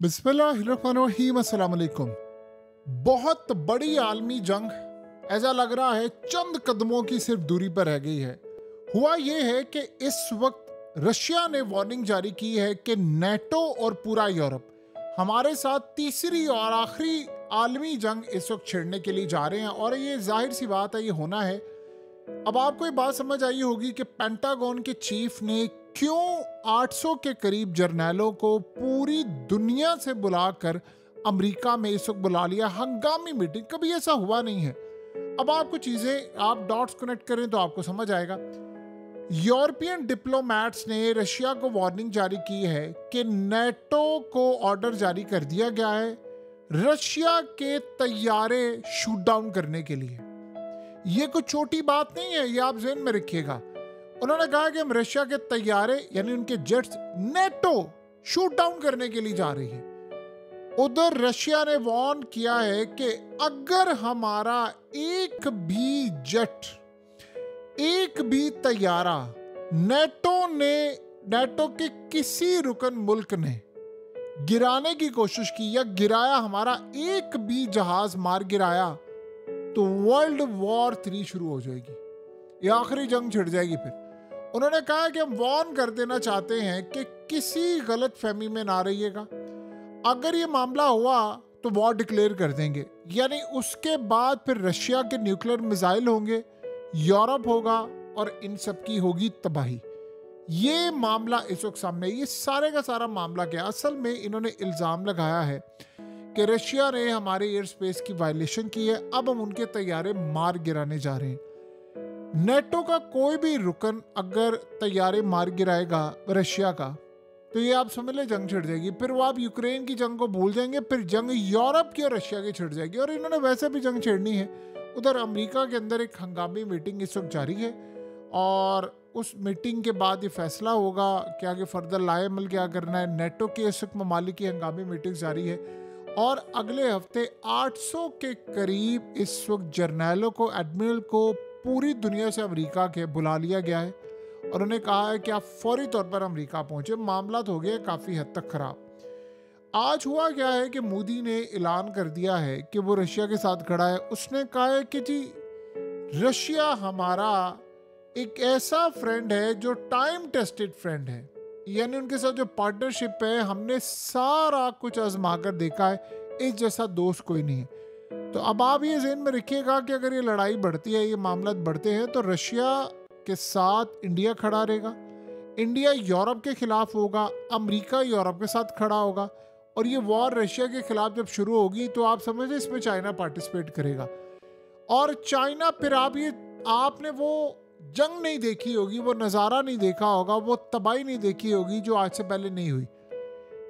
बिस्मिल्लाहिर्रहमानिर्रहीम, अस्सलाम वालेकुम। बहुत बड़ी आलमी जंग ऐसा लग रहा है चंद कदमों की सिर्फ दूरी पर रह गई है। हुआ ये है कि इस वक्त रशिया ने वार्निंग जारी की है कि नेटो और पूरा यूरोप हमारे साथ तीसरी और आखिरी आलमी जंग इस वक्त छेड़ने के लिए जा रहे हैं, और ये जाहिर सी बात है, ये होना है। अब आपको ये बात समझ आई होगी कि पेंटागन के चीफ ने क्यों 800 के करीब जर्नैलों को पूरी दुनिया से बुलाकर अमेरिका में इस वक्त बुला लिया। हंगामी मीटिंग, कभी ऐसा हुआ नहीं है। अब आपको चीजें, आप डॉट्स कनेक्ट करें तो आपको समझ आएगा। यूरोपियन डिप्लोमैट्स ने रशिया को वार्निंग जारी की है कि नेटो को ऑर्डर जारी कर दिया गया है रशिया के तैयारे शूट डाउन करने के लिए। ये कोई छोटी बात नहीं है, ये आप ज़हन में रखिएगा। उन्होंने कहा कि हम रशिया के तैयारे यानी उनके जेट्स नेटो शूट डाउन करने के लिए जा रही है। उधर रशिया ने वार्न किया है कि अगर हमारा एक भी जेट, एक भी तैयारा नेटो के किसी रुकन मुल्क ने गिराने की कोशिश की या गिराया, हमारा एक भी जहाज मार गिराया, तो वर्ल्ड वॉर 3 शुरू हो जाएगी। ये आखिरी जंग छिड़ जाएगी। फिर उन्होंने कहा कि हम वार्न कर देना चाहते हैं कि किसी गलत फहमी में ना रहिएगा। अगर ये मामला हुआ तो वॉर डिक्लेयर कर देंगे, यानी उसके बाद फिर रशिया के न्यूक्लियर मिसाइल होंगे, यूरोप होगा और इन सब की होगी तबाही। ये मामला इस वक्त सामने, ये सारे का सारा मामला क्या, असल में इन्होंने इल्ज़ाम लगाया है कि रशिया ने हमारे एयर स्पेस की वायलेशन की है, अब हम उनके तैयारे मार गिराने जा रहे हैं। नेटो का कोई भी रुकन अगर तैयारे मार गिराएगा रशिया का, तो ये आप समझ ले जंग छिड़ जाएगी। फिर वो आप यूक्रेन की जंग को भूल जाएंगे, फिर जंग यूरोप की और रशिया की छिड़ जाएगी। और इन्होंने वैसे भी जंग छेड़नी है। उधर अमेरिका के अंदर एक हंगामी मीटिंग इस वक्त जारी है, और उस मीटिंग के बाद ये फैसला होगा कि आगे फर्दर लाएमल क्या करना है। नेटो के इस वक्त ममालिक की हंगामी मीटिंग जारी है, और अगले हफ्ते 800 के करीब इस वक्त जर्नैलों को, एडमिरल को पूरी दुनिया से अमेरिका के बुला लिया गया है, और उन्हें कहा है कि आप फौरी तौर पर अमेरिका पहुंचे। मामला तो हो गया काफ़ी हद तक ख़राब। आज हुआ क्या है कि मोदी ने ऐलान कर दिया है कि वो रशिया के साथ खड़ा है। उसने कहा है कि जी, रशिया हमारा एक ऐसा फ्रेंड है जो टाइम टेस्टेड फ्रेंड है, यानी उनके साथ जो पार्टनरशिप है, हमने सारा कुछ आजमा कर देखा है, इस जैसा दोस्त कोई नहीं है। तो अब आप ये ज़हन में रखिएगा कि अगर ये लड़ाई बढ़ती है, ये मामला बढ़ते हैं, तो रशिया के साथ इंडिया खड़ा रहेगा, इंडिया यूरोप के खिलाफ होगा, अमेरिका यूरोप के साथ खड़ा होगा, और ये वॉर रशिया के खिलाफ जब शुरू होगी तो आप समझिए इसमें चाइना पार्टिसिपेट करेगा। और चाइना, फिर आपने वो जंग नहीं देखी होगी, वो नज़ारा नहीं देखा होगा, वो तबाही नहीं देखी होगी जो आज से पहले नहीं हुई।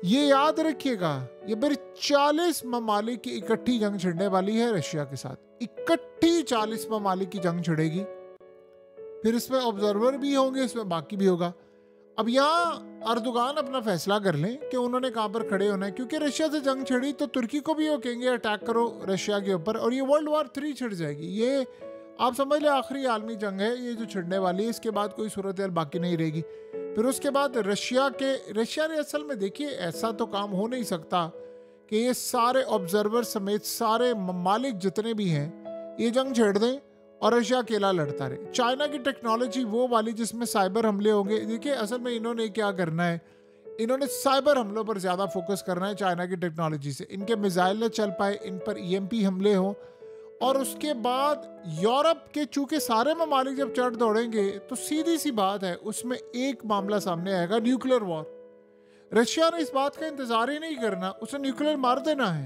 ये याद रखिएगा, ये मेरी 40 ममालिक की इकट्ठी जंग छिड़ने वाली है रशिया के साथ। इकट्ठी 40 ममालिक की जंग छिड़ेगी, फिर इसमें ऑब्जर्वर भी होंगे, इसमें बाकी भी होगा। अब यहाँ अर्दोगान अपना फैसला कर लें कि उन्होंने कहाँ पर खड़े होना है, क्योंकि रशिया से जंग छिड़ी तो तुर्की को भी वो कहेंगे अटैक करो रशिया के ऊपर, और ये वर्ल्ड वॉर 3 छिड़ जाएगी। ये आप समझ लें आखिरी आलमी जंग है ये जो छिड़ने वाली है। इसके बाद कोई सूरत हाल बाकी नहीं रहेगी। फिर उसके बाद रशिया ने असल में, देखिए, ऐसा तो काम हो नहीं सकता कि ये सारे ऑब्जर्वर समेत सारे ममालिक जितने भी हैं ये जंग छेड़ दें और रशिया अकेला लड़ता रहे। चाइना की टेक्नोलॉजी वो वाली जिसमें साइबर हमले होंगे, देखिए असल में इन्होंने क्या करना है, इन्होंने साइबर हमलों पर ज़्यादा फोकस करना है। चाइना की टेक्नोलॉजी से इनके मिसाइल न चल पाए, इन पर EMP हमले हों, और उसके बाद यूरोप के चूंकि सारे ममालिक जब चढ़ दौड़ेंगे तो सीधी सी बात है उसमें एक मामला सामने आएगा, न्यूक्लियर वॉर। रशिया ने इस बात का इंतजार ही नहीं करना, उसे न्यूक्लियर मार देना है,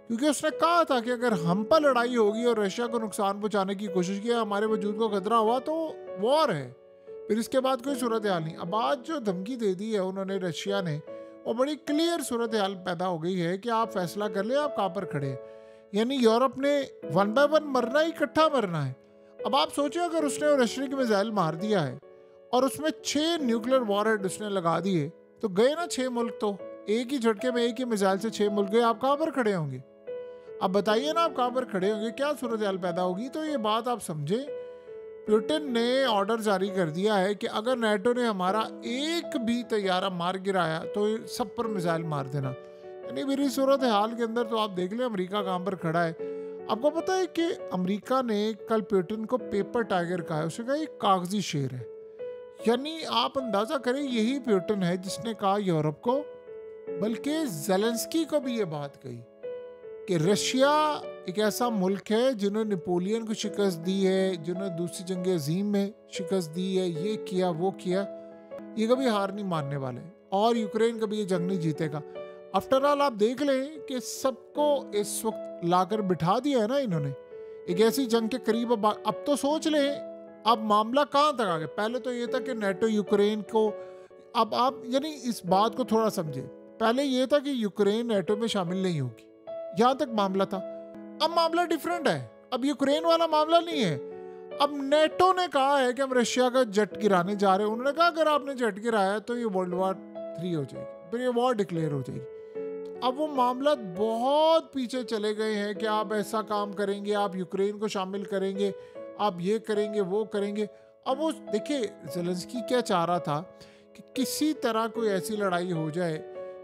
क्योंकि उसने कहा था कि अगर हम पर लड़ाई होगी और रशिया को नुकसान पहुंचाने की कोशिश की, हमारे वजूद को खतरा हुआ तो वॉर है। फिर इसके बाद कोई सूरत हाल नहीं। अब आज जो धमकी दे दी है उन्होंने, रशिया ने, वो बड़ी क्लियर सूरत हाल पैदा हो गई है कि आप फैसला कर ले आप कहाँ पर खड़े हैं। यानी यूरोप ने 1 बाय 1 मरना ही, इकट्ठा मरना है। अब आप सोचिए अगर उसने रशिया की मिसाइल मार दिया है और उसमें 6 न्यूक्लियर वॉरहेड उसने लगा दिए, तो गए ना 6 मुल्क। तो एक ही झटके में, एक ही मिसाइल से 6 मुल्क गए। आप कहाँ पर खड़े होंगे? अब बताइए ना, आप कहाँ पर खड़े होंगे, क्या सूरत हाल पैदा होगी। तो ये बात आप समझे, पुतिन ने ऑर्डर जारी कर दिया है कि अगर नेटो ने हमारा एक भी तैयारा मार गिराया तो सब पर मिसाइल मार देना। यानी मेरी सूरत हाल के अंदर तो आप देख लें अमेरिका कहाँ पर खड़ा है। आपको पता है कि अमेरिका ने कल पुतिन को पेपर टाइगर कहा है, उसने कहा ये कागजी शेर है। यानी आप अंदाजा करें यही पुतिन है जिसने कहा यूरोप को, बल्कि ज़ेलेंस्की को भी ये बात कही कि रशिया एक ऐसा मुल्क है जिन्होंने नेपोलियन को शिकस्त दी है, जिन्होंने दूसरी जंग अजीम में शिकस्त दी है, ये किया वो किया, ये कभी हार नहीं मानने वाले और यूक्रेन कभी ये जंग नहीं जीतेगा। आफ्टर ऑल आप देख लें कि सबको इस वक्त लाकर बिठा दिया है ना इन्होंने एक ऐसी जंग के करीब। अब तो सोच लें अब मामला कहाँ तक आ गया। पहले तो ये था कि नेटो यूक्रेन को, अब आप यानी इस बात को थोड़ा समझे, पहले ये था कि यूक्रेन नेटो में शामिल नहीं होगी, यहाँ तक मामला था। अब मामला डिफरेंट है, अब यूक्रेन वाला मामला नहीं है। अब नेटो ने कहा है कि हम रशिया का जेट गिराने जा रहे हैं। उन्होंने कहा अगर आपने जेट गिराया तो ये वर्ल्ड वॉर 3 हो जाएगी, फिर ये वॉर डिक्लेयर हो जाएगी। अब वो मामला बहुत पीछे चले गए हैं कि आप ऐसा काम करेंगे, आप यूक्रेन को शामिल करेंगे, आप ये करेंगे वो करेंगे। अब वो देखिए ज़ेलेंस्की क्या चाह रहा था कि किसी तरह कोई ऐसी लड़ाई हो जाए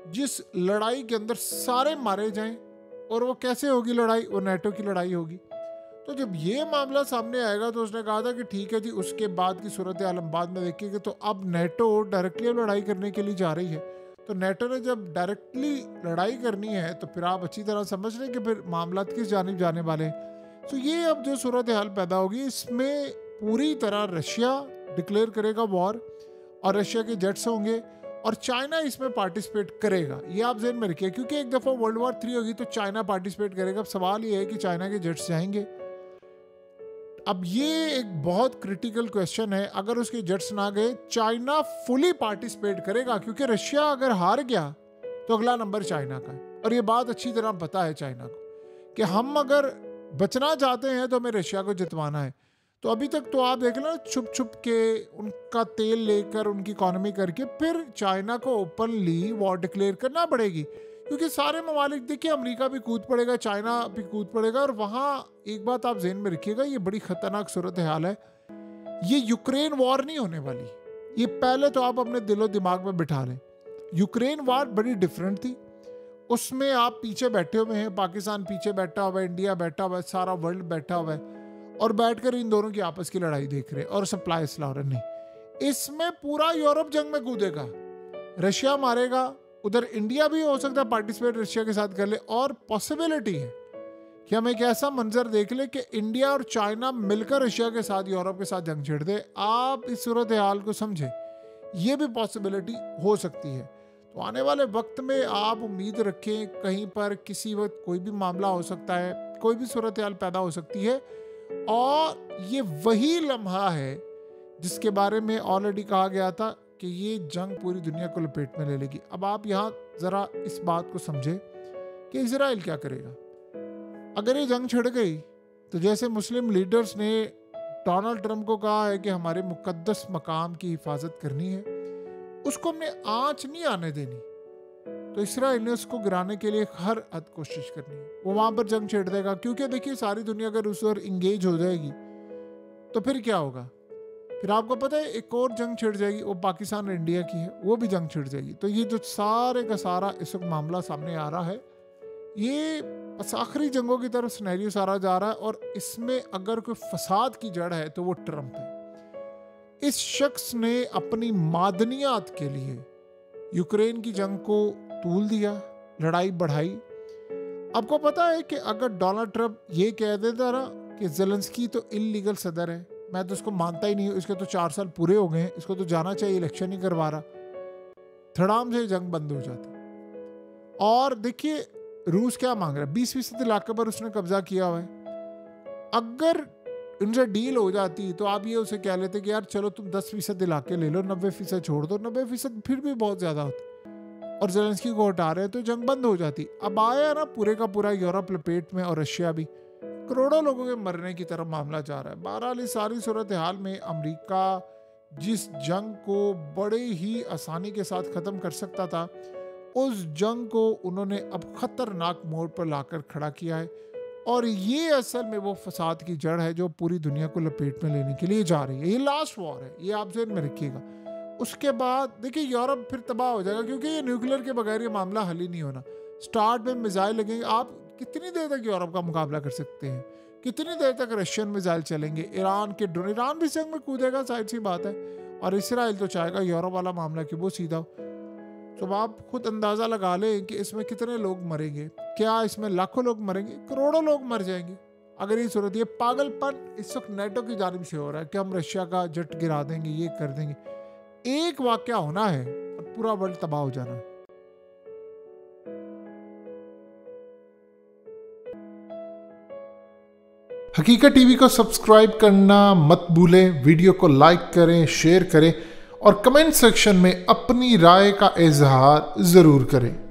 जिस लड़ाई के अंदर सारे मारे जाएं। और वो कैसे होगी लड़ाई, वो नेटो की लड़ाई होगी। तो जब ये मामला सामने आएगा तो उसने कहा था कि ठीक है जी, उसके बाद की सूरत हाल हम बाद में देखेंगे। तो अब नेटो डायरेक्टली लड़ाई करने के लिए जा रही है। तो नेटो ने जब डायरेक्टली लड़ाई करनी है तो फिर आप अच्छी तरह समझ रहे हैं कि फिर मामला किस जानिब जाने वाले हैं। तो ये अब जो सूरत हाल पैदा होगी इसमें पूरी तरह रशिया डिक्लेयर करेगा वॉर और रशिया के जेट्स होंगे और चाइना इसमें पार्टिसिपेट करेगा। ये आप ज़हन में रखिए, क्योंकि एक दफ़ा वर्ल्ड वॉर 3 होगी तो चाइना पार्टिसिपेट करेगा। अब सवाल ये है कि चाइना के जेट्स जाएंगे। अब ये एक बहुत क्रिटिकल क्वेश्चन है। अगर उसके जेट्स ना गए, चाइना फुली पार्टिसिपेट करेगा, क्योंकि रशिया अगर हार गया तो अगला नंबर चाइना का है। और ये बात अच्छी तरह पता है चाइना को कि हम अगर बचना चाहते हैं तो हमें रशिया को जितवाना है। तो अभी तक तो आप देख लो छुप छुप के उनका तेल लेकर उनकी इकोनॉमी करके फिर चाइना को ओपनली वॉर डिक्लेयर करना पड़ेगी, क्योंकि सारे ममालिक देखिए, अमेरिका भी कूद पड़ेगा, चाइना भी कूद पड़ेगा। और वहाँ एक बात आप जहन में रखिएगा, ये बड़ी खतरनाक सूरत हाल है। ये यूक्रेन वॉर नहीं होने वाली, ये पहले तो आप अपने दिलो दिमाग में बिठा लें। यूक्रेन वॉर बड़ी डिफरेंट थी, उसमें आप पीछे बैठे हुए हैं, पाकिस्तान पीछे बैठा हुआ है, इंडिया बैठा हुआ है, सारा वर्ल्ड बैठा हुआ है और बैठकर इन दोनों की आपस की लड़ाई देख रहे हैं और सप्लाई स्लॉटर नहीं। इसमें पूरा यूरोप जंग में कूदेगा, रशिया मारेगा, उधर इंडिया भी हो सकता है पार्टिसिपेट रशिया के साथ कर ले। और पॉसिबिलिटी है कि हम एक ऐसा मंजर देख ले कि इंडिया और चाइना मिलकर रशिया के साथ यूरोप के साथ जंग छेड़ दे। आप इस सूरत हाल को समझें, ये भी पॉसिबिलिटी हो सकती है। तो आने वाले वक्त में आप उम्मीद रखें, कहीं पर किसी वक्त कोई भी मामला हो सकता है, कोई भी सूरत हाल पैदा हो सकती है। और ये वही लम्हा है जिसके बारे में ऑलरेडी कहा गया था कि ये जंग पूरी दुनिया को लपेट में ले लेगी। अब आप यहाँ ज़रा इस बात को समझें कि इजराइल क्या करेगा अगर ये जंग छिड़ गई। तो जैसे मुस्लिम लीडर्स ने डोनाल्ड ट्रंप को कहा है कि हमारे मुकद्दस मकाम की हिफाजत करनी है, उसको हमने आँच नहीं आने देनी, तो इसराइल ने उसको गिराने के लिए हर हद कोशिश करनी है। वो वहाँ पर जंग छेड़ देगा, क्योंकि देखिए सारी दुनिया अगर उस पर इंगेज हो जाएगी तो फिर क्या होगा, फिर आपको पता है एक और जंग छिड़ जाएगी, वो पाकिस्तान और इंडिया की है, वो भी जंग छिड़ जाएगी। तो ये जो सारे का सारा इस वक्त मामला सामने आ रहा है, ये बस आखिरी जंगों की तरफ सिनेरियो सारा जा रहा है। और इसमें अगर कोई फसाद की जड़ है तो वो ट्रंप है। इस शख्स ने अपनी मादनियात के लिए यूक्रेन की जंग को तूल दिया, लड़ाई बढ़ाई। आपको पता है कि अगर डोनाल्ड ट्रंप ये कह देता ना कि ज़ेलेंस्की तो इल्लीगल सदर है, मैं तो उसको मानता ही नहीं हूँ, इसके तो 4 साल पूरे हो गए हैं, इसको तो जाना चाहिए, इलेक्शन ही करवा रहा, धड़ाम से जंग बंद हो जाती। और देखिए रूस क्या मांग रहा है, 20% इलाके पर उसने कब्जा किया हुआ है। अगर उनसे डील हो जाती तो आप ये उसे कह लेते कि यार चलो तुम 10% इलाके ले लो, 90% छोड़ दो, 90% फिर भी बहुत ज़्यादा होता, और ज़ेलेंस्की को हटा रहे हैं तो जंग बंद हो जाती। अब आया ना पूरे का पूरा यूरोप लपेट में और रशिया भी, करोड़ों लोगों के मरने की तरफ मामला जा रहा है। बहरहाल इस सारी सूरत हाल में अमेरिका जिस जंग को बड़े ही आसानी के साथ ख़त्म कर सकता था, उस जंग को उन्होंने अब ख़तरनाक मोड़ पर लाकर खड़ा किया है। और ये असल में वो फसाद की जड़ है जो पूरी दुनिया को लपेट में लेने के लिए जा रही है। ये लास्ट वॉर है, ये आप ज़हन में रखिएगा। उसके बाद देखिए यूरोप फिर तबाह हो जाएगा, क्योंकि ये न्यूक्लियर के बगैर ये मामला हल ही नहीं होना। स्टार्ट में मिसाइल लगेंगे, आप कितनी देर तक यूरोप का मुकाबला कर सकते हैं? कितनी देर तक रशियन मिसाइल चलेंगे? ईरान के ड्रोन, ईरान भी जंग में कूदेगा, जाहिर सी बात है। और इसराइल तो चाहेगा यूरोप वाला मामला कि वो सीधा हो। तो आप खुद अंदाज़ा लगा लें कि इसमें कितने लोग मरेंगे। क्या इसमें लाखों लोग मरेंगे? करोड़ों लोग मर जाएंगे अगर ये सूरत। ये पागलपन इस वक्त नेटो की जानिब से हो रहा है कि हम रशिया का जेट गिरा देंगे, ये कर देंगे। एक वाकया होना है और पूरा वर्ल्ड तबाह हो जाना है। हकीकत टीवी को सब्सक्राइब करना मत भूलें, वीडियो को लाइक करें, शेयर करें और कमेंट सेक्शन में अपनी राय का इजहार ज़रूर करें।